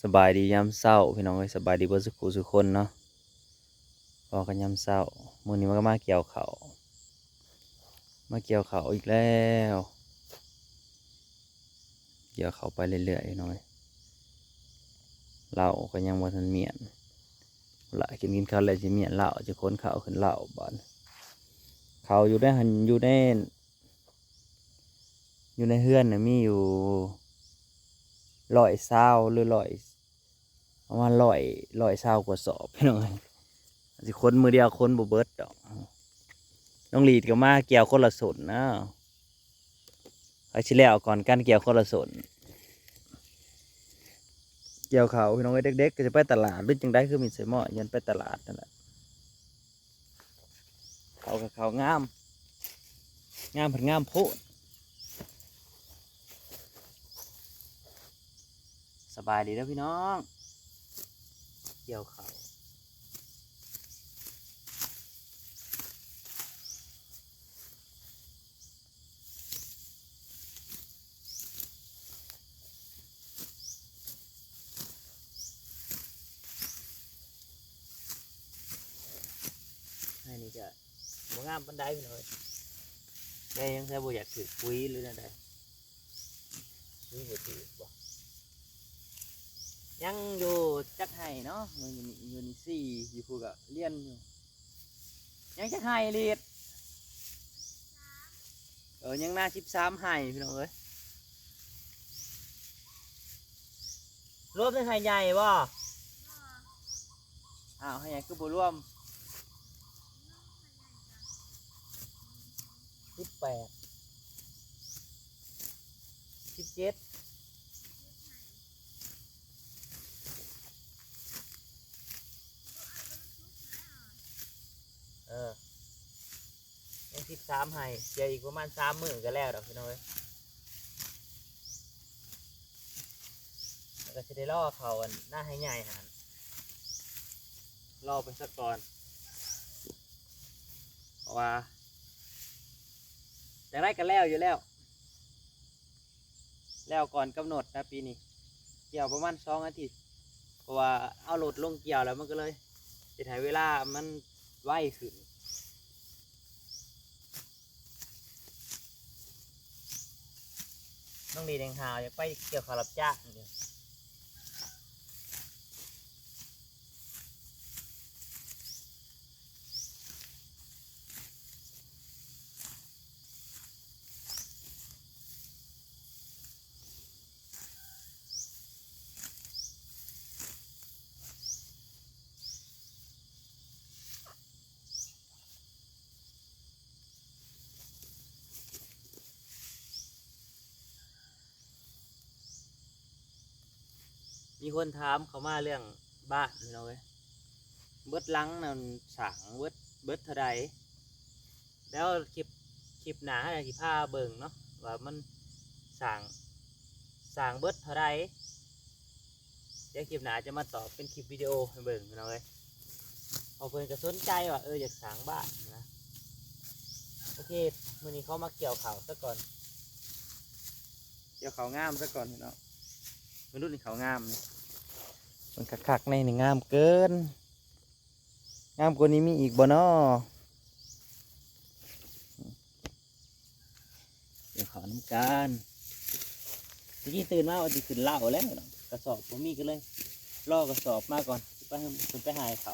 สบายดียามเศร้าพี่น้องเอ้ยสบายดีเบ่สุขสุขคนเนาะพอกันยามเศร้ามื้อนี้มันก็มาเกี่ยวเขาวมาเกี่ยวเขาวอีกแล้วเกี่ยวเขาวไปเรื่อยๆพี่น้องเอ้ยเหล้าก็ยังบ่ทันเมียนละกินข้าวแล้วสิเมียนเหล้าจะค้นข้าวขึ้นเหล้าบ่อนเขาวอยู่ได้หันอยู่ในเฮือนน่ะมีอยู่120หรือร้อยประมาณ120กว่าสอบพี่น้องเอ้ยสิค้นมือเดียวค้นบ่เบิดดอกน้องลีดก็มาเกี่ยวคนละสนนะ เอาชิแล้วก่อนการเกี่ยวคนละสนเกี่ยวเขาพี่น้องเด็กๆก็จะไปตลาดหรือจังได้คือมีใส่หม้อยันไปตลาดนั่นแหละเขากับเขางามผัดงามโพดสบายดีแล้วพี่น้องเกี่ยวเขาให้นี่จะบ่งามปันไดพี่น้องแกยังแค่บ่อยากถือปุ๋ยหรืออะไรนี่บ่ถือบ่ยังอยู่จักไห้เนาะมันอยู่นี่สี่อยู่พูกะเลี้ยนอยู่ยังจักไห้เลียดยังหน้า13ไห้พี่น้องเอ้ยรวมเป็นไห้ใหญ่บ่อ้าวไห้ใหญ่คือบ่รวม18 17ยัง13ให้เสียอีกประมาณ3 มื้อก็แล้วดอกพี่น้องเอ้ยแล้วก็จะได้ล่อเขาอันหน้าให้ใหญ่หันรอไปสักก่อนเพราะว่าแต่ได้กันแล้วอยู่แล้วก่อนกำหนดนะปีนี้เกี่ยวประมาณ2 อาทิตย์เพราะว่าเอารถลงเกี่ยวแล้วมันก็เลยจะถ่ายเวลามันไวขึ้นต้องดีแดงหาวอยากไปเกี่ยวข้าวรับจ้างเดียวมีคนถามเขามาเรื่องบ้านเราเลยเบิดลังนั่นสั่งเบิดเท่าใดแล้วคลิปหนาให้สิพาเบิ่งเนาะว่ามันสั่งเบิดเท่าใดเดี๋ยวคลิปหนาจะมาตอบเป็นคลิปวิดีโอให้เบิ่งเราเลยพอเพิ่นก็สนใจว่าอยากสั่งบ้านนะโอเคมื้อนี้เขามาเกี่ยวเขาซะก่อนเกี่ยวเขางามซะก่อนเนาะมันรุ่นนี้เขางามมันคักๆในนี่งามเกินงามกว่านี้มีอีกบ่เนาะเดี๋ยวขอน้ำกันเมื่อกี้ตื่นมาว่าจะขึ้นเหล้าแล้วเนาะกระสอบผมมีก็เลยล่อกระสอบมาก่อนไปให้คนไปหายเขา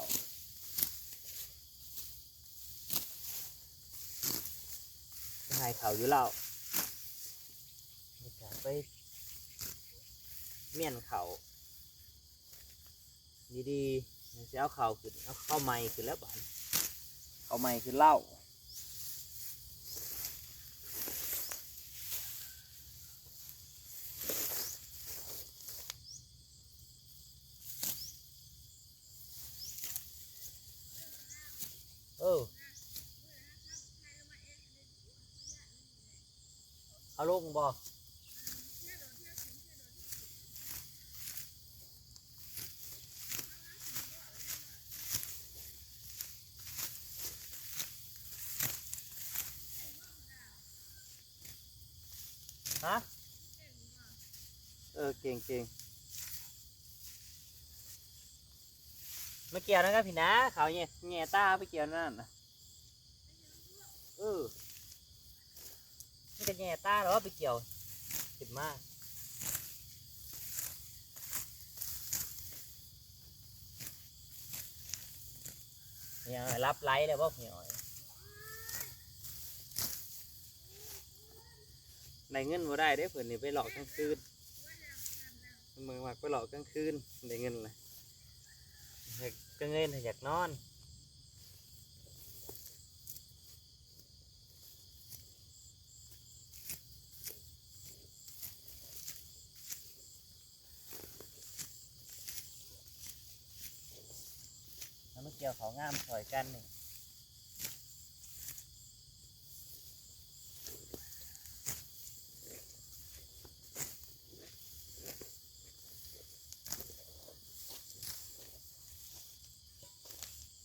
ไปหายเขาอยู่เหล้าไปเมี่ยนเขาดีๆจะเอาเข่าขึ้นเอาเข้าไม้ขึ้นแล้วบ้านเข้าไม้ขึ้นเหล้าเอาลงบ่ฮะเก่ง มาเกี่ยวนั่นก็พี่นะเขาเนี่ยแง่ตาไปเกี่ยวนั่นนะมันจะแง่ตาหรอไปเกี่ยวขึ้นมาเนี่ยรับไลท์แล้วบ่พี่น้อยได้เงินบ่ได้เด้เพิ่นนี่ไปหลอกกลางคืนเมืองมักไปหลอกกลางคืนได้เงินเลยก็เงินอยากนอนแล้วมาเกี่ยวเขางามสอยกันนี่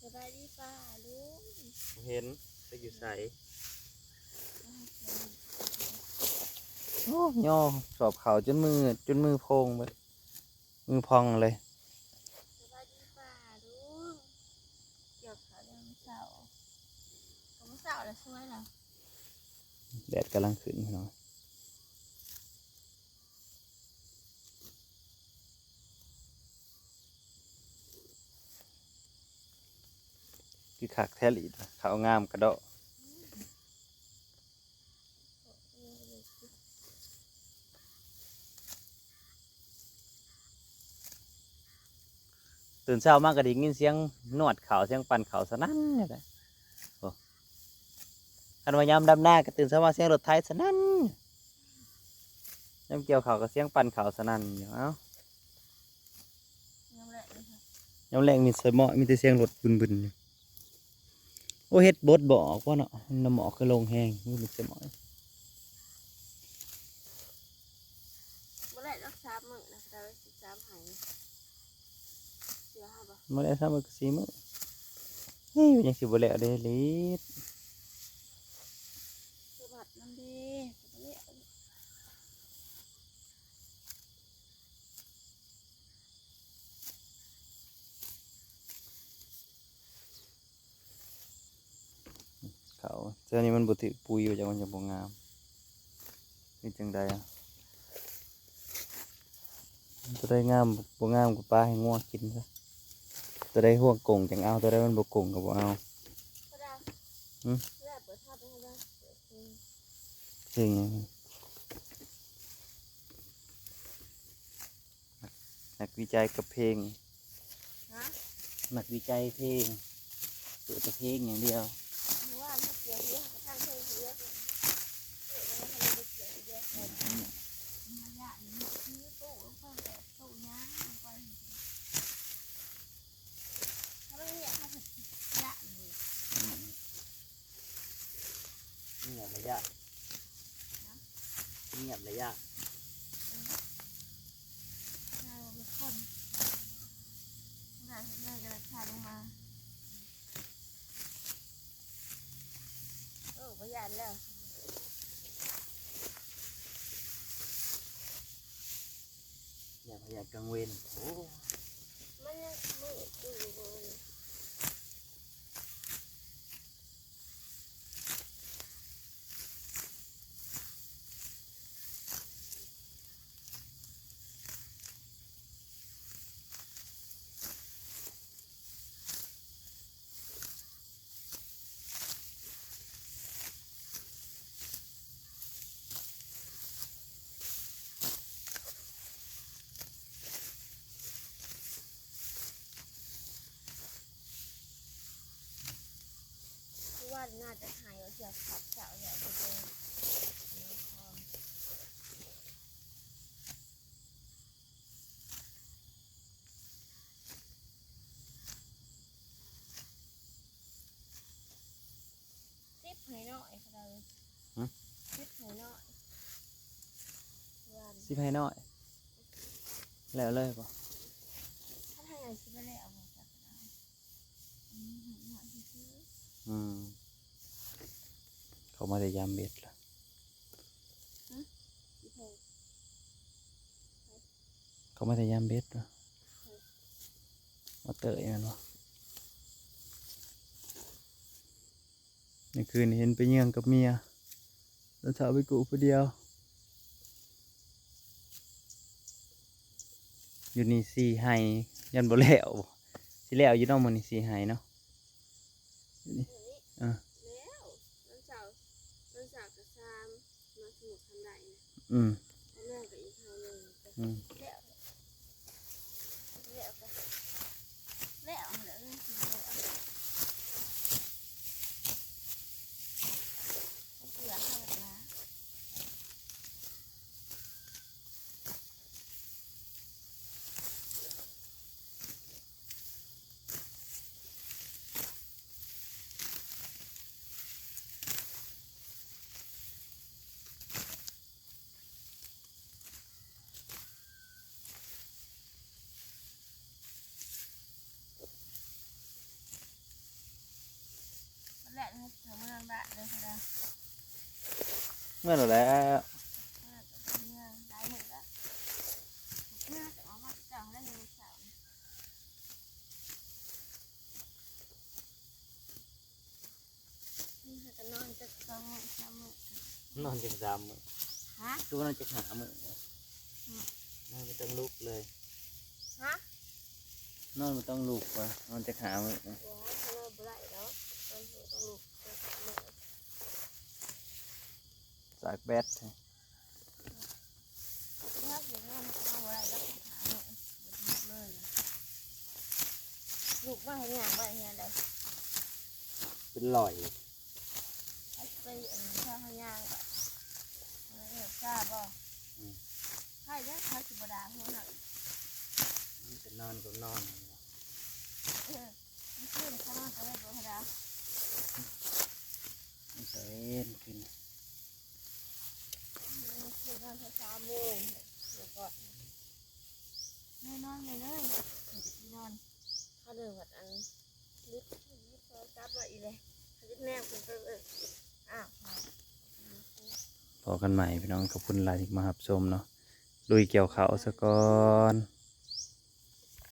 สบายดีป่าลุง เห็นไปอยู่ใสโอ้ย่อสอบเขาจนมือโพงไปมือพองเลยสบายดีป่าลุงเกี่ยวกับเรื่องเสาของเสาแล้วช่วยเหรอ แดดกำลังขึ้นพี่น้องคือขักแทลีดเขางามกระโดดตื่นเช้ามากก็ได้ยินเสียงนวดเขาเสียงปั่นเขาสนั่นเนี่ยแหละโอ้คันว่ายามดำหน้าก็ตื่นเช้ามาเสียงรถไถสนั่นยามเกี่ยวเขาก็เสียงปั่นเขาสนั่นอยู่เอ้า ยังแหละเลยค่ะ ยามแรงมีเสียงหมอกมีแต่เสียงรถบึนๆอยู่โอ้เฮ็ดบดบอกว่าเนาะน้ำหมอกคือลงแห้งมีเสียงหมอก เมื่อไหร่รักษามือนะเราสิสามหายเสียค่ะบ่ มาแล้วทำมันก็สีมือเฮ้ยยังสิบ่แล้วเด้ลิด สบัดน้ำดีสบัดเนี่ย เขาเจ้านี้มันบ่ถือปุยอยู่จังมันจะบ่งามนี่จังใดอ่ะตัวใดงามบ่งามก็ปลาให้งัวกินซะตัวใดห่วงกงจังเอาตัวใดมันบ่กงก็บ่เอา ก็ได้ หืม แรกเปิดภาพไปให้ได้เปิดเพลง เพลงนักวิจัยกับเพลง ฮะ นักวิจัยเพลงตัวแต่เพลงอย่างเดียว เพราะว่าถ้าเกี่ยวเยอะกระทั่งเพลงเยอะเลยเกี่ยวแล้วทำไมเกี่ยวเยอะเลยมันยากนี่คือตู้ลงไปแบบตู้ย่างลงไปถ้าไม่เนี่ยถ้าผิดยากเลย เงียบระยะเงียบระยะ เราเป็นคนเราเห็นเลยกระชากลงมาประหยัดแล้ว เงียบระยะกังเวรโอ้ มันยังมืดอยู่เลยว่าน่าจะหายว่าเสียขับเสาใหญ่ไปเลยน้องคอมซิปหายหน่อยค่ะเราซิปหายหน่อยวัน สิให้น้อยแล้วเลยป่ะ ถ้าทางไหนซิปไม่ได้เอามาจากเราหายหน่อยซื้อ เขามาได้ยามเบ็ดละ ซิปหาย เขามาได้ยามเบ็ดละมาเตยมันวะ นี่คืนเห็นไปเยี่ยงกับเมียแล้วสาวไปกูผู้เดียวอยู่นี่สี่ไห้ยันบ่แล้วสิแล้วอยู่เนอกมันนี่สี่ไห้เนาะอยู่นี่ แล้ววันเสาร์กับซามมาสมุกทำได้นะ อืม อันนั้นกับอีกทางหนึ่ง อืม แล้วเหลือให้นะ แหละนะถึงเมืองบ้านเลยค่ะ เมื่อไหร่แล้ว เมืองได้หมดแล้วน่าจะออกมาจังได้ในเสาร์นี่จะนอนจะซ้ำ นอนจัง3 มื้อ ฮะ ดูนอนจัง5 มื้อ นอนไม่ต้องลุกเลย ฮะ นอนไม่ต้องลูกวะนอนจะหามือ โอ้ยเขาเลิกบ่ได้แล้วต้องลุก จากแบด แล้วเดี๋ยวนั่นเอาบ่ได้แล้วหาเลยลูกมาให้งานมาให้งานได้ เป็นลอย ไปข้าวย่างแบบทราบบ่ใช่แล้วเขาสิบดาหัวหนัก จะนอนก็นอน นี่คือข้าวนอนจะได้บ่ดา ไม่ใช่ขึ้น นี่คือนอน3 โมงแล้วก็นอนเลยนอนเขาเดินวัดอันลิฟต์โทรศัพท์มาอีเลยเขาจะแนบคุณไปอ้าว พอกันใหม่พี่น้องขอบคุณหลายที่มารับชมเนาะลุยเกี่ยวเขาวซะก่อน